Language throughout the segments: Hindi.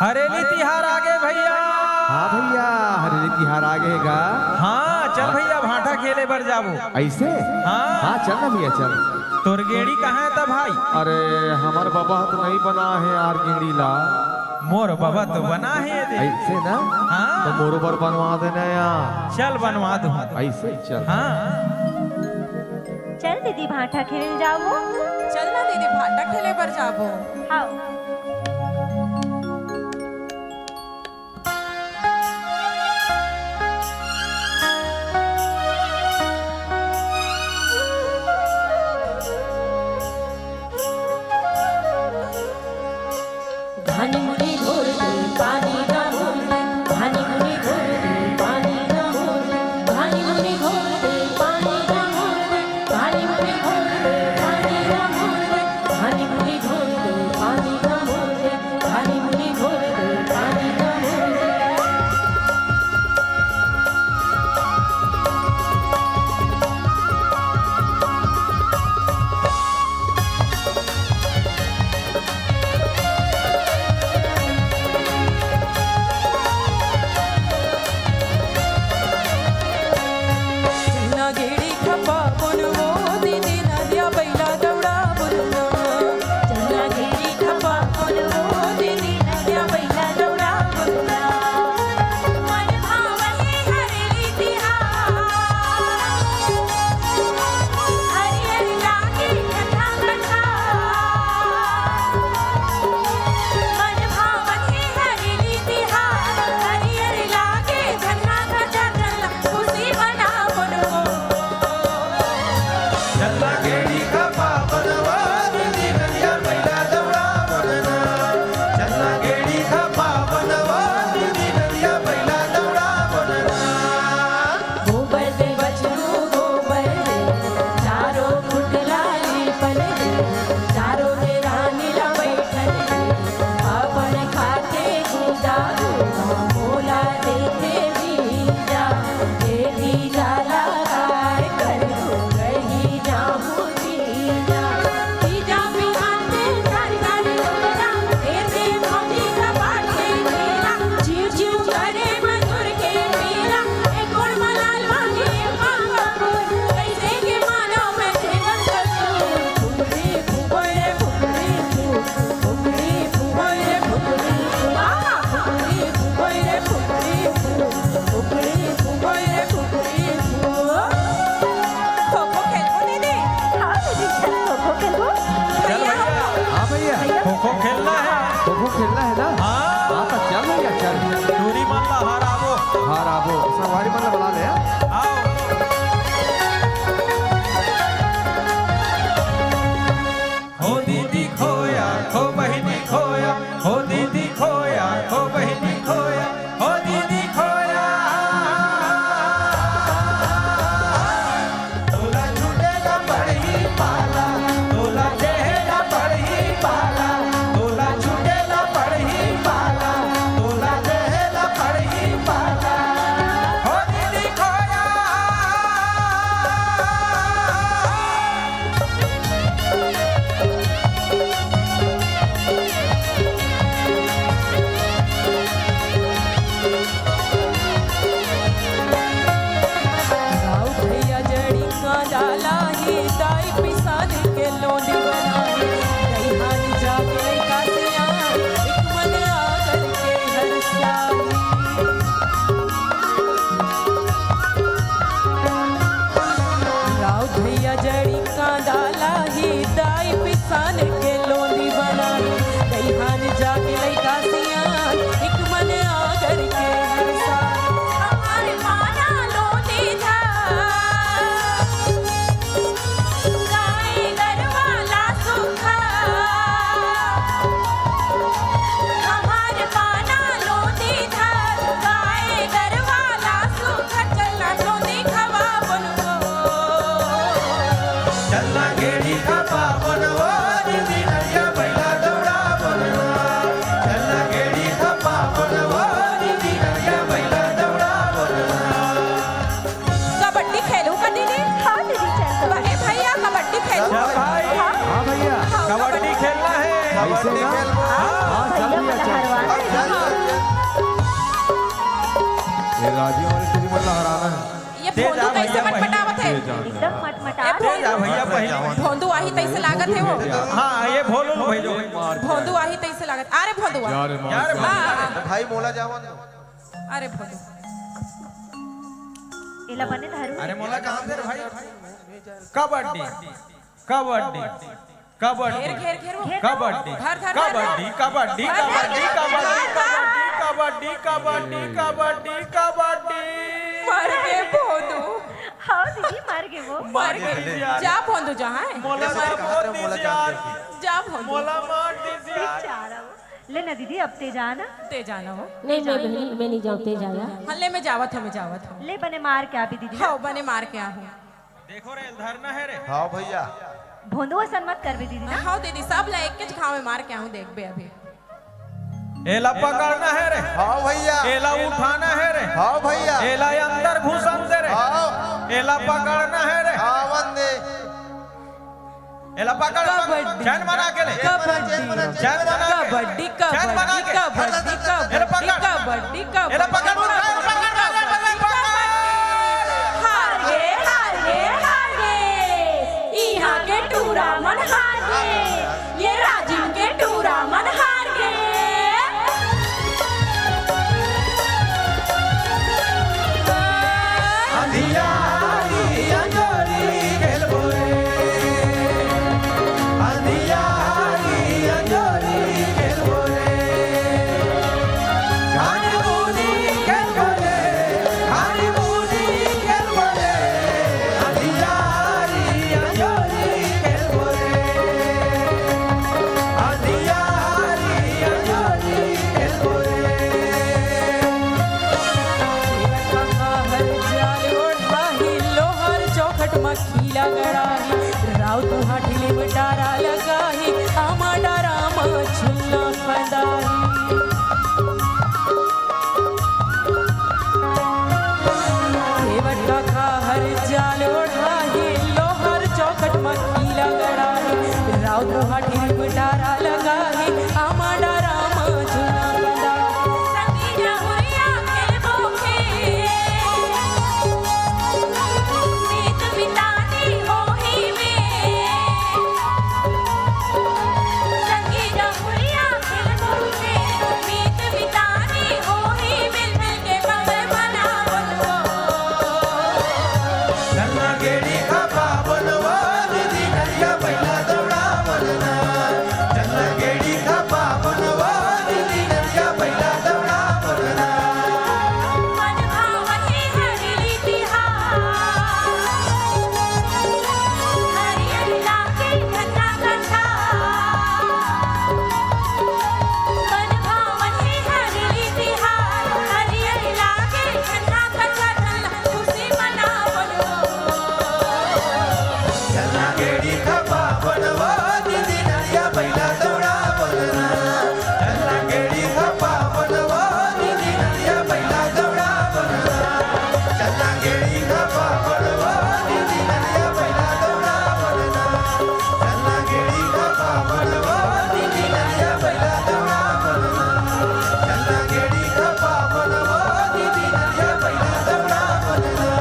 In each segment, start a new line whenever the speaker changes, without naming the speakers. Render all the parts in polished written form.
हरेली तिहार आगे भैया।
हाँ भैया, हरेली तिहार आगे गा।
हाँ चल भैया भाटा खेले बर जाबो।
ऐसे?
हाँ
हाँ चल ना भैया चल।
तोर गेड़ी कहाँ है तब भाई?
अरे हमार बाबा तो नहीं बना है यार गेड़ी ला।
मोर बाबा तो बना है दे।
ऐसे ना?
हाँ
तो मोरो पर बनवा देना यार।
चल बनवा दूँ।
ऐसे चल।
हाँ
चल दीदी भाटा खेल जाओ।
चल ना दीदी भाटा खेले बर जाबो।
हाँ
धानी मुनी घोर दे पानी ना मोर दे, धानी मुनी घोर दे पानी ना मोर दे, धानी मुनी घोर दे पानी ना मोर दे, धानी मुनी घोर दे पानी ना मोर दे, धानी मुनी घोर दे पानी ना मोर दे, धानी मुनी घोर दे पानी ना मोर दे।
ना गेड़ी खपा बोलवो दीदी नदिया बैला दौड़ा बोलना।
चन्ना घेरी खपा बोलवो दीदी नदिया बैला दौड़ा बोलना। मन भावनी हरेली तिहार, हरि हरि लागे कथा कथा। मन भावनी हरेली तिहार, हरि हरि लागे कथा कथा। चला खुशी बना बोलवो।
चलना गेड़ी का पापनवा दीदी नदिया बैला दौड़ा बोलना। चलना गेड़ी का पापनवा दीदी नदिया बैला दौड़ा बोलना।
गोबर दे बछरू गोबर दे, चारों फुटलाली पल दे, चारों दे रानी ला बैठल दे, अपन खाते गुदा गुदा मोला देते बीजा, दे बीजा लगाए कर हो रही जाऊँ बीजा। बीजा बिहान दे सारी सारी गोरा, देते भौजी का बाटे मीरा, जीव जीव करे मधुर के मीरा, एक गुड़ मलाल मांगे मांगा गुड़, कैसे के मानो मैं जीवन कसूर। फुकड़ी फुकोए फुकड़ी फूक, फुकड़ी फुकोए फुकड़ी फूक, आहा फुकड़ी फुकोए फुकड़ी फूक, फुकड़ी फुकोए फुकड़ी फूक।
खो खो खेलबो दीदी।
हाँ दीदी चल खो खेलो।
चल भैया
हाँ भैया,
खो खो खेलना है।
खो खो खेलना है ना?
हाँ
हाँ तो चल भैया चल।
दूरी मान ला हार आवो।
हाँ राबो सवारी मन बुला ले।
आओ हो दीदी खोया खो बहिनी खोया, हो दीदी खोया खो बहिनी खोया, हो दीदी खोया। तोला छूटेला पड़ही पाला, तोला चेहरा पड़ही पाला, तोला छूटेला पड़ही पाला, तोला चेहरा पड़ही पाला। हो दीदी खोया।
राजी हमारे तुझे मन लहराना है
ये भोंदू कैसे मटमटावत है?
एकदम मटमटा
ए,
रहे हो।
भैया पहले
भोंदू आही तैसे लागत है वो।
हाँ ये भोलो भाई जो
भोंदू आही तैसे लागत। अरे भोंदू
यार
यार
हाँ,
भाई मोला जावन
अरे भोंदू
एला बने धारू
अरे मोला कहाँ से रे भाई कबड्डी कबड्डी कबड्डी
घेर घेर घेर वो।
कबड्डी
धर, धर, धर,
कबड्डी कबड्डी
धर, धर,
कबड्डी
धर,
कबड्डी
धर,
कबड्डी कबड्डी कबड्डी कबड्डी
मर गए भोंदू,
हाँ दीदी मर गए वो
मर गए। जा भोंदू जा है,
मोला मार दीजिए यार
जा भोंदू
मोला मार दीजिए यार
बेचारा वो। ले ना दीदी अब ते जाना
ते जाना हो।
नहीं मैं बहनी मैं नहीं जाते जाया
हल्ले में जावत हो, मैं जावत हो।
ले बने मार के अभी दीदी
हाँ बने मार के आहूँ।
देखो रे धरना है रे
हाँ भैया
भोंदुआ सन मत कर बे दीदी ना
हाँ दीदी सब ला एक के घाव में मार के आहूँ देख बे अभी।
एला पकड़ना है रे
हाँ भैया
एला उठाना है रे
हाँ भैया
एला अंदर घुसन दे रे
हाँ
एला पकड़ना है रे
हाँ वंदे
एला पकड़
कबड्डी।
चैन बना के ले
कबड्डी
चैन बना के
कबड्डी
चैन बना
कबड्डी
के
कबड्डी
एला पकड़
कबड्डी
एला पकड़
हार गए यहाँ के टूरा मन हार गए ये राजीव के टूरा मन हार गए
अंधियारी अंजोरी खेलबो रे अंधियारी अंजोरी खेलबो रे घानी बूनी खेलबो रे घानी बूनी खेलबो रे अंधियारी अंजोरी खेलबो रे अंधियारी अंजोरी खेलबो रे
लोहर चौखट मखीला गड़ाही राव तुहा ढीली में डारा लगाही आमा डारा में झुल्ला फंदाही हेवट का खाहर जाल ओढ़ाही लोहर चौखट मखीला गड़ाही राव तुहा ढीली में डारा लगाही आमा डारा में झुल्ला फंदाही
संगी जहुरिया खेलबो मीत बितानी ओही में संगी जहुरिया खेलबो मीत बितानी ओही मिल मिल के बगल बनावो
चलना गेड़ी खपा बनवा दीदी नरिया पहिला दौड़ा बनना चलना गेड़ी खपा बनवा दीदी नरिया पहिला दौड़ा बनना
मन भावही हरिली तिहार हरियर लागे घटा घटा मन भावही हरिली तिहार हरियर लागे घटा घटा चलना खुशी मनावलो
चलना गेड़ी खपा बनवा दीदी नरिया पहिला दौड़ा बनना चलना गेड़ी खपा बनवा दीदी नरिया पहिला दौड़ा बनना चलना गेड़ी खपा बनवा दीदी नरिया पहिला दौड़ा बनना चलना गेड़ी खपा बनवा दीदी नरिया पहिला दौड़ा बनना चलना गेड़ी खपा बनवा दीदी नरिया पहिला दौड़ा बनना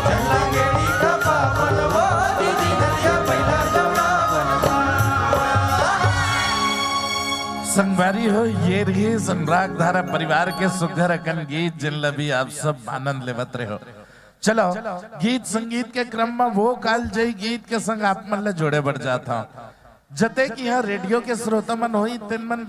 चलना गेड़ी खपा बनवा दीदी नरिया पहिला दौड़ा बनना
संगवारी हो ये रही संराग धारा परिवार के सुघर अकन गीत जिन लभी आप सब आनंद लेवत रहे हो। चलो गीत संगीत के क्रम में वो काल जय गीत के संग आप मन ले जोड़े बढ़ जाता हूं जते कि यहाँ रेडियो के श्रोता मन होई तिन मन